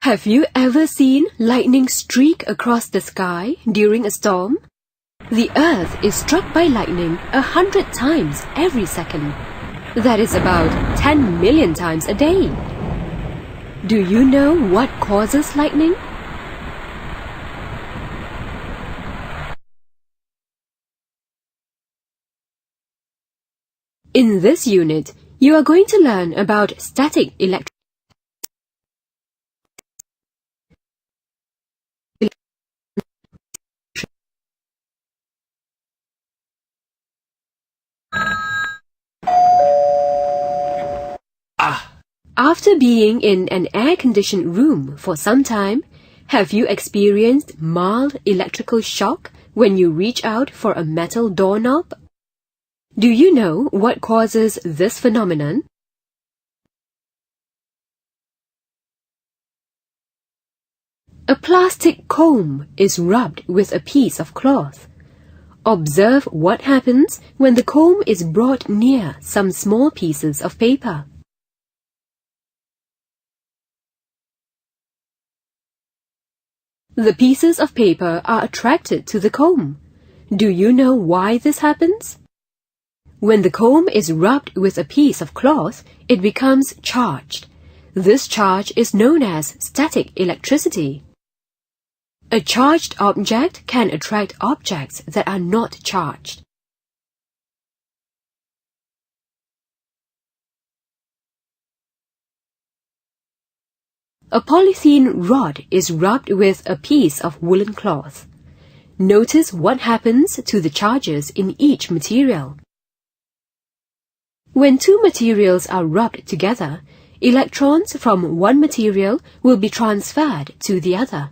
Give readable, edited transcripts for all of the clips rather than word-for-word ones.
Have you ever seen lightning streak across the sky during a storm? The Earth is struck by lightning 100 times every second. That is about 10 million times a day. Do you know what causes lightning? In this unit, you are going to learn about static electricity. After being in an air-conditioned room for some time, have you experienced mild electrical shock when you reach out for a metal doorknob? Do you know what causes this phenomenon? A plastic comb is rubbed with a piece of cloth. Observe what happens when the comb is brought near some small pieces of paper. The pieces of paper are attracted to the comb. Do you know why this happens? When the comb is rubbed with a piece of cloth, it becomes charged. This charge is known as static electricity. A charged object can attract objects that are not charged. A polythene rod is rubbed with a piece of woolen cloth. Notice what happens to the charges in each material. When two materials are rubbed together, electrons from one material will be transferred to the other.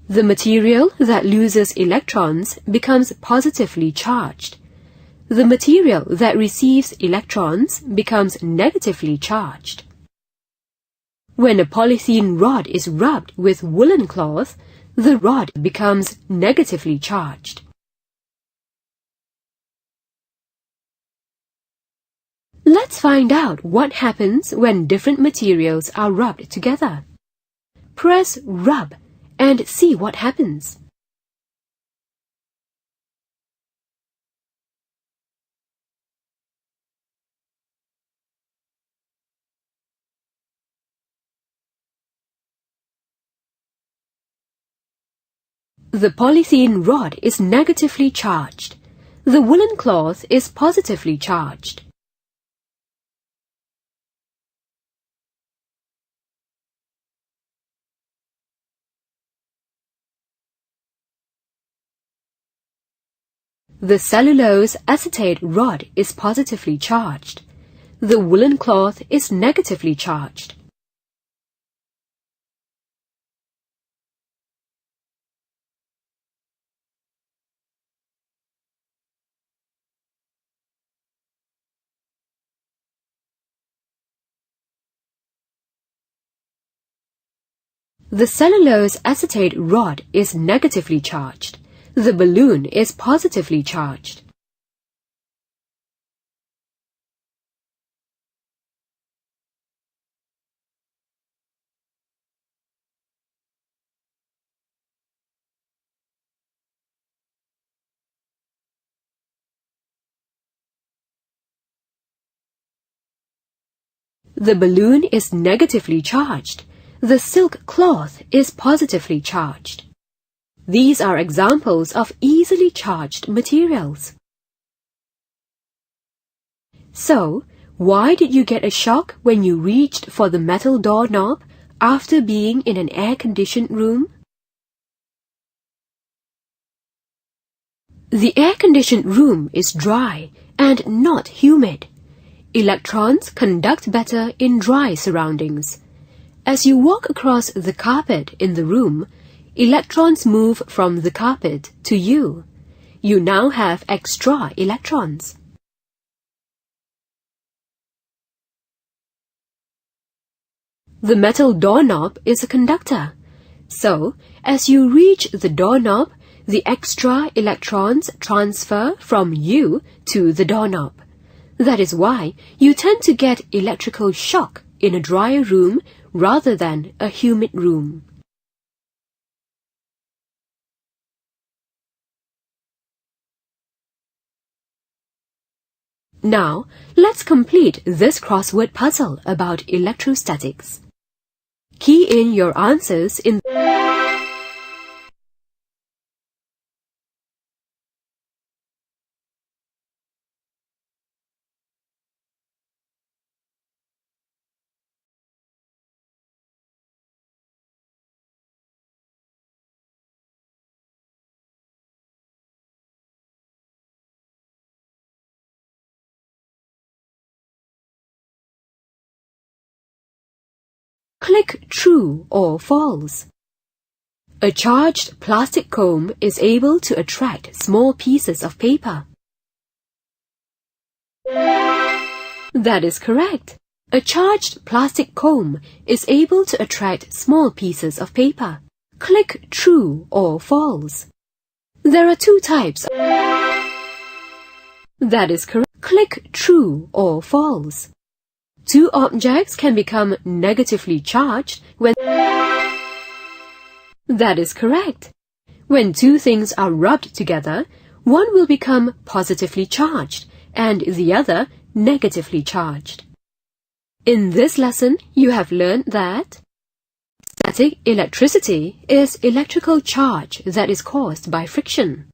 The material that loses electrons becomes positively charged. The material that receives electrons becomes negatively charged. When a polythene rod is rubbed with woolen cloth, the rod becomes negatively charged. Let's find out what happens when different materials are rubbed together. Press Rub and see what happens. The polythene rod is negatively charged. The woolen cloth is positively charged. The cellulose acetate rod is positively charged. The woolen cloth is negatively charged. The cellulose acetate rod is negatively charged. The balloon is positively charged. The balloon is negatively charged. The silk cloth is positively charged. These are examples of easily charged materials. So, why did you get a shock when you reached for the metal doorknob after being in an air-conditioned room? The air-conditioned room is dry and not humid. Electrons conduct better in dry surroundings. As you walk across the carpet in the room, electrons move from the carpet to you. You now have extra electrons. The metal doorknob is a conductor. So, as you reach the doorknob, the extra electrons transfer from you to the doorknob. That is why you tend to get electrical shock in a dry room rather than a humid room. Now, let's complete this crossword puzzle about electrostatics. Key in your answers in Click true or false. A charged plastic comb is able to attract small pieces of paper. That is correct. A charged plastic comb is able to attract small pieces of paper. Click true or false. There are two types. That is correct. Click true or false. Two objects can become negatively charged when... That is correct. When two things are rubbed together, one will become positively charged and the other negatively charged. In this lesson, you have learned that static electricity is electrical charge that is caused by friction.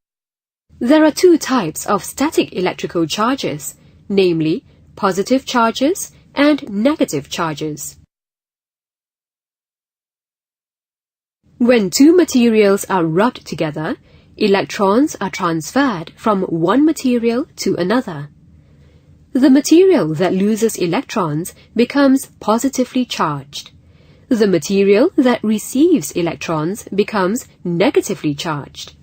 There are two types of static electrical charges, namely positive charges and negative charges. When two materials are rubbed together, electrons are transferred from one material to another. The material that loses electrons becomes positively charged. The material that receives electrons becomes negatively charged.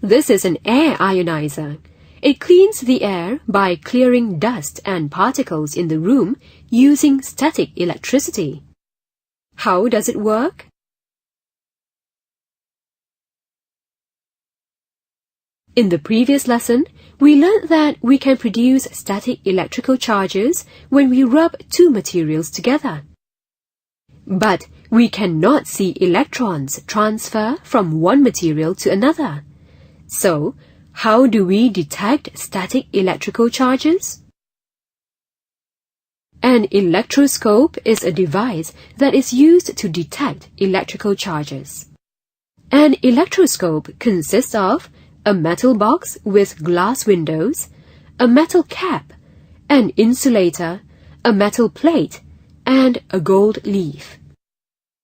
This is an air ionizer. It cleans the air by clearing dust and particles in the room using static electricity. How does it work? In the previous lesson, we learned that we can produce static electrical charges when we rub two materials together. But we cannot see electrons transfer from one material to another. So, how do we detect static electrical charges? An electroscope is a device that is used to detect electrical charges. An electroscope consists of a metal box with glass windows, a metal cap, an insulator, a metal plate, and a gold leaf.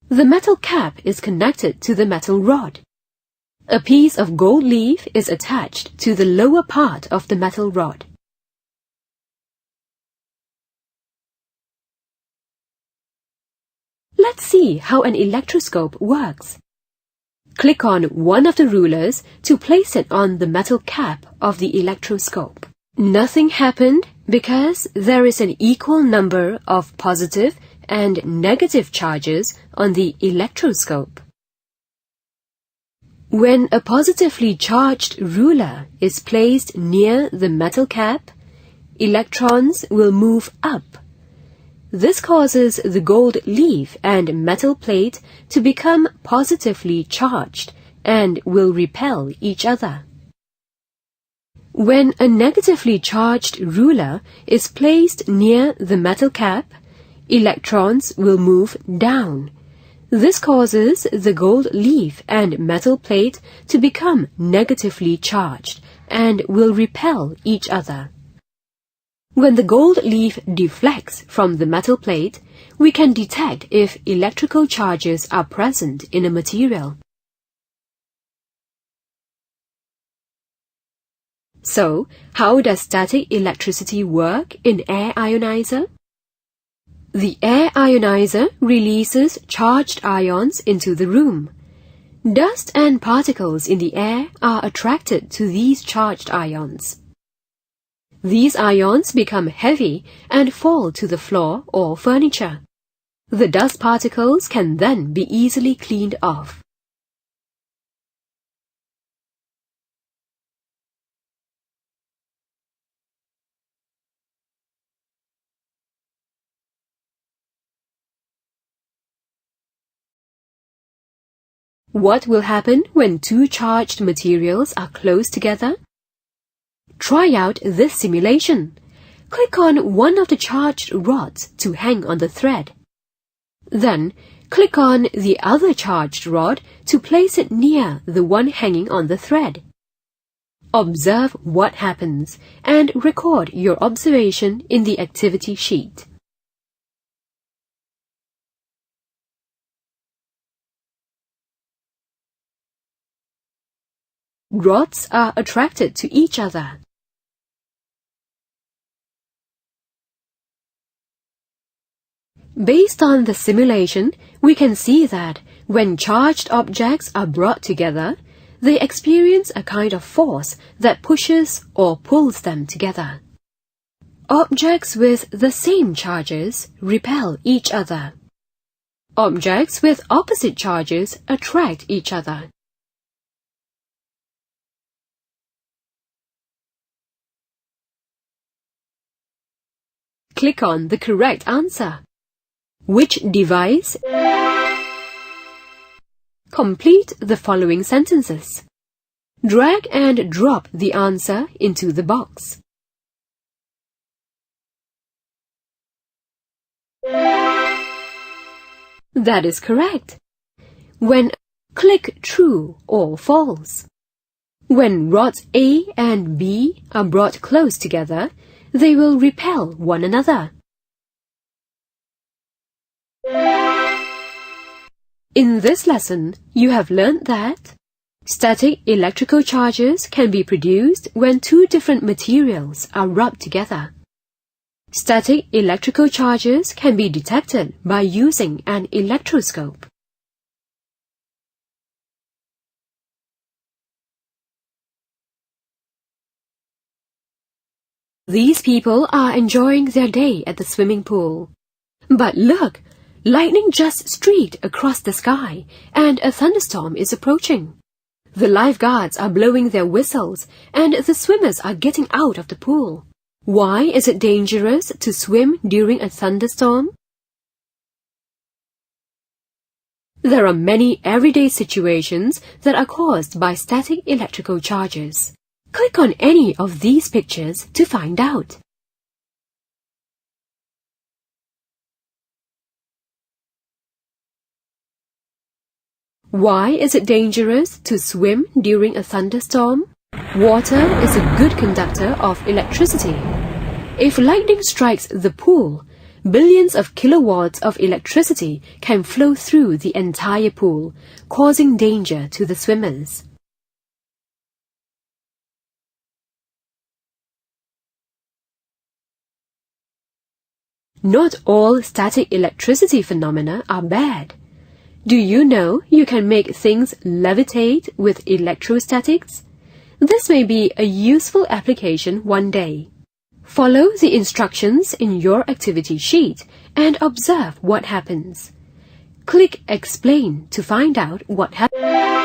The metal cap is connected to the metal rod. A piece of gold leaf is attached to the lower part of the metal rod. Let's see how an electroscope works. Click on one of the rulers to place it on the metal cap of the electroscope. Nothing happened because there is an equal number of positive and negative charges on the electroscope. When a positively charged ruler is placed near the metal cap, electrons will move up. This causes the gold leaf and metal plate to become positively charged and will repel each other. When a negatively charged ruler is placed near the metal cap, electrons will move down. This causes the gold leaf and metal plate to become negatively charged and will repel each other. When the gold leaf deflects from the metal plate, we can detect if electrical charges are present in a material. So, how does static electricity work in air ionizer? The air ionizer releases charged ions into the room. Dust and particles in the air are attracted to these charged ions. These ions become heavy and fall to the floor or furniture. The dust particles can then be easily cleaned off. What will happen when two charged materials are close together? Try out this simulation. Click on one of the charged rods to hang on the thread. Then, click on the other charged rod to place it near the one hanging on the thread. Observe what happens and record your observation in the activity sheet. Rods are attracted to each other. Based on the simulation, we can see that when charged objects are brought together, they experience a kind of force that pushes or pulls them together. Objects with the same charges repel each other. Objects with opposite charges attract each other. Click on the correct answer. Which device? Complete the following sentences. Drag and drop the answer into the box. That is correct. When click true or false. When rods A and B are brought close together, they will repel one another. In this lesson, you have learned that static electrical charges can be produced when two different materials are rubbed together. Static electrical charges can be detected by using an electroscope. These people are enjoying their day at the swimming pool. But look! Lightning just streaked across the sky, and a thunderstorm is approaching. The lifeguards are blowing their whistles, and the swimmers are getting out of the pool. Why is it dangerous to swim during a thunderstorm? There are many everyday situations that are caused by static electrical charges. Click on any of these pictures to find out. Why is it dangerous to swim during a thunderstorm? Water is a good conductor of electricity. If lightning strikes the pool, billions of kilowatts of electricity can flow through the entire pool, causing danger to the swimmers. Not all static electricity phenomena are bad. Do you know you can make things levitate with electrostatics? This may be a useful application one day. Follow the instructions in your activity sheet and observe what happens. Click Explain to find out what happens.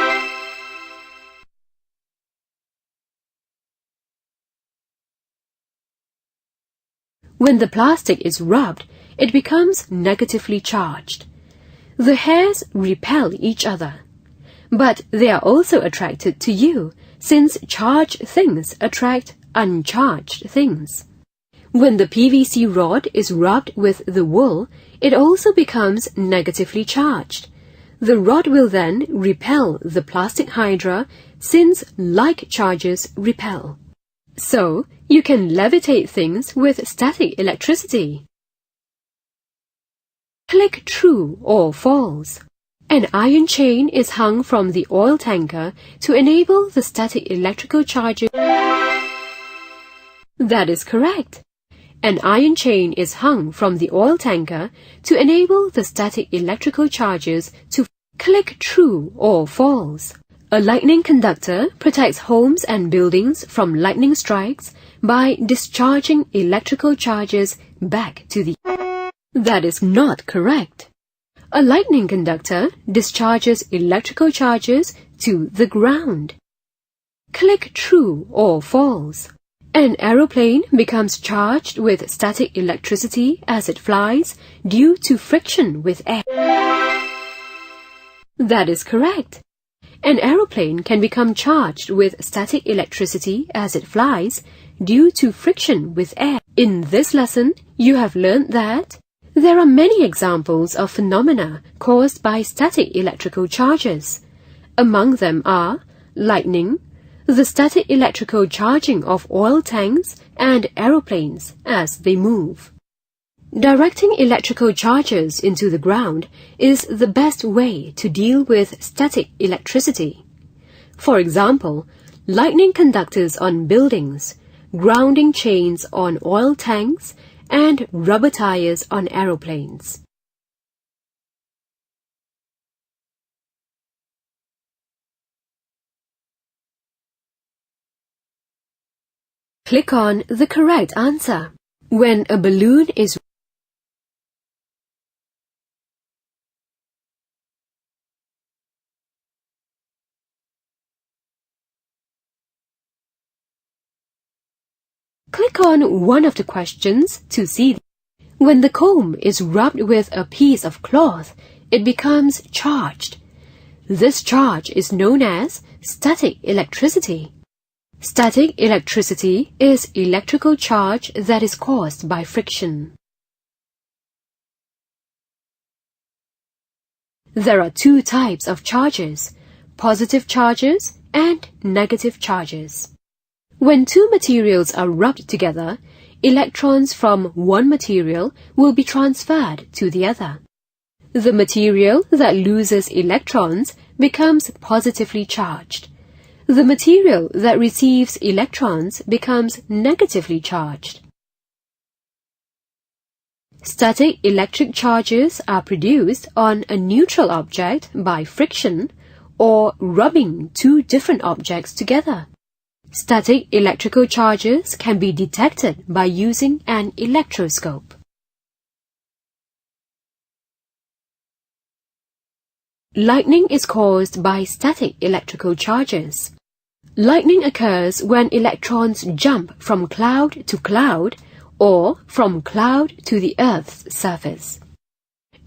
When the plastic is rubbed, it becomes negatively charged. The hairs repel each other, but they are also attracted to you, since charged things attract uncharged things. When the PVC rod is rubbed with the wool, it also becomes negatively charged. The rod will then repel the plastic hydra, since like charges repel. So, you can levitate things with static electricity. Click true or false. An iron chain is hung from the oil tanker to enable the static electrical charges. That is correct. An iron chain is hung from the oil tanker to enable the static electrical charges to click true or false. A lightning conductor protects homes and buildings from lightning strikes by discharging electrical charges back to the... That is not correct. A lightning conductor discharges electrical charges to the ground. Click true or false. An aeroplane becomes charged with static electricity as it flies due to friction with air. That is correct. An aeroplane can become charged with static electricity as it flies due to friction with air. In this lesson, you have learned that there are many examples of phenomena caused by static electrical charges. Among them are lightning, the static electrical charging of oil tanks and aeroplanes as they move. Directing electrical charges into the ground is the best way to deal with static electricity. For example, lightning conductors on buildings, grounding chains on oil tanks, and rubber tires on aeroplanes. Click on the correct answer. When a balloon is Click on one of the questions to see. When the comb is rubbed with a piece of cloth, it becomes charged. This charge is known as static electricity. Static electricity is electrical charge that is caused by friction. There are two types of charges, positive charges and negative charges. When two materials are rubbed together, electrons from one material will be transferred to the other. The material that loses electrons becomes positively charged. The material that receives electrons becomes negatively charged. Static electric charges are produced on a neutral object by friction or rubbing two different objects together. Static electrical charges can be detected by using an electroscope. Lightning is caused by static electrical charges. Lightning occurs when electrons jump from cloud to cloud or from cloud to the Earth's surface.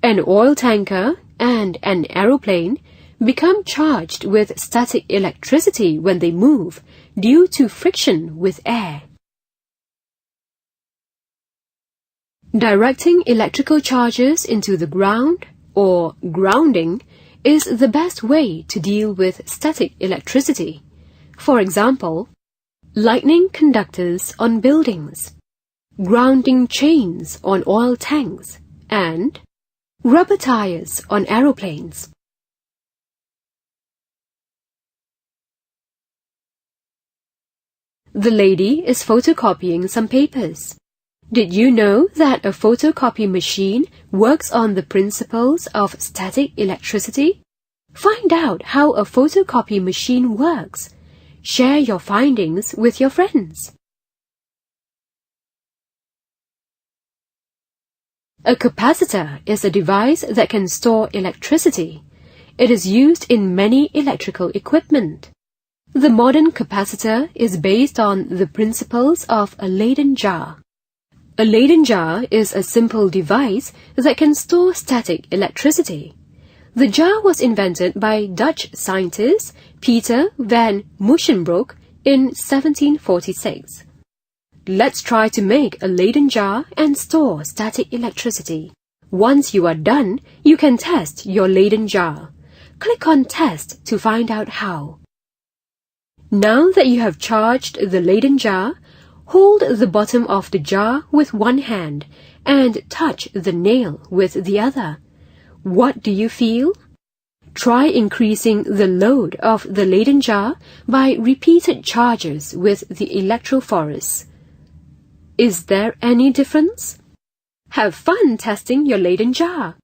An oil tanker and an aeroplane become charged with static electricity when they move due to friction with air. Directing electrical charges into the ground or grounding is the best way to deal with static electricity. For example, lightning conductors on buildings, grounding chains on oil tanks, and rubber tires on aeroplanes. The lady is photocopying some papers. Did you know that a photocopy machine works on the principles of static electricity? Find out how a photocopy machine works. Share your findings with your friends. A capacitor is a device that can store electricity. It is used in many electrical equipment. The modern capacitor is based on the principles of a Leyden jar. A Leyden jar is a simple device that can store static electricity. The jar was invented by Dutch scientist Peter van Musschenbroek in 1746. Let's try to make a Leyden jar and store static electricity. Once you are done, you can test your Leyden jar. Click on Test to find out how. Now that you have charged the Leyden jar, hold the bottom of the jar with one hand and touch the nail with the other. What do you feel? Try increasing the load of the Leyden jar by repeated charges with the electrophorus. Is there any difference? Have fun testing your Leyden jar.